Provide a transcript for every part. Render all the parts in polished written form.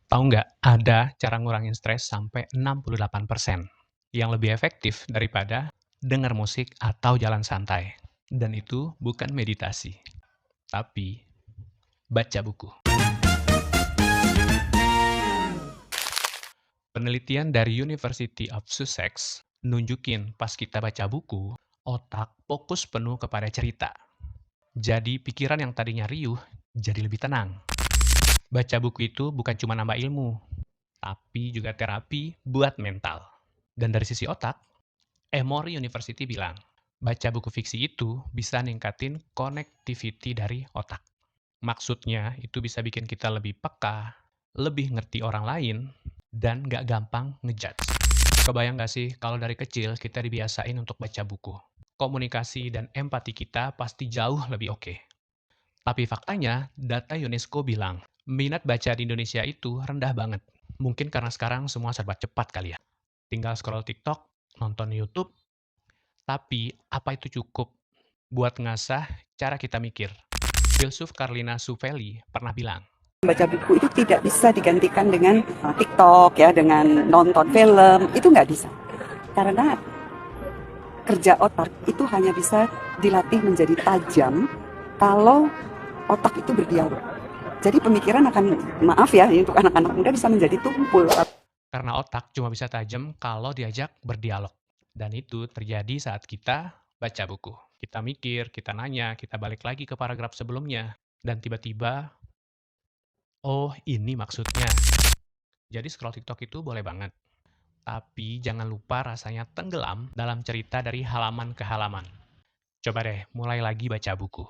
Tahu nggak, ada cara ngurangin stres sampai 68% yang lebih efektif daripada dengar musik atau jalan santai. Dan itu bukan meditasi, tapi baca buku. Penelitian dari University of Sussex nunjukin pas kita baca buku, otak fokus penuh kepada cerita. Jadi pikiran yang tadinya riuh jadi lebih tenang. Baca buku itu bukan cuma nambah ilmu, tapi juga terapi buat mental. Dan dari sisi otak, Emory University bilang, baca buku fiksi itu bisa ningkatin connectivity dari otak. Maksudnya, itu bisa bikin kita lebih peka, lebih ngerti orang lain, dan nggak gampang ngejudge. Kebayang nggak sih kalau dari kecil kita dibiasain untuk baca buku? Komunikasi dan empati kita pasti jauh lebih oke. Tapi faktanya, data UNESCO bilang, minat baca di Indonesia itu rendah banget. Mungkin karena sekarang semua serba cepat kali ya. Tinggal scroll TikTok, nonton YouTube, tapi apa itu cukup buat ngasah cara kita mikir? Filsuf Carlina Sufeli pernah bilang, Baca buku itu tidak bisa digantikan dengan TikTok ya, dengan nonton film, itu nggak bisa. Karena kerja otak itu hanya bisa dilatih menjadi tajam kalau otak itu berdialog. Jadi pemikiran akan, maaf ya, untuk anak-anak muda bisa menjadi tumpul. karena otak cuma bisa tajam kalau diajak berdialog. Dan itu terjadi saat kita baca buku. Kita mikir, kita nanya, kita balik lagi ke paragraf sebelumnya. Dan tiba-tiba, oh ini maksudnya. Jadi scroll TikTok itu boleh banget. Tapi jangan lupa rasanya tenggelam dalam cerita dari halaman ke halaman. Coba deh mulai lagi baca buku.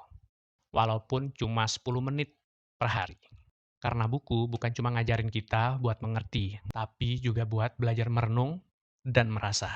Walaupun cuma 10 menit per hari. Karena buku bukan cuma ngajarin kita buat mengerti, tapi juga buat belajar merenung dan merasa.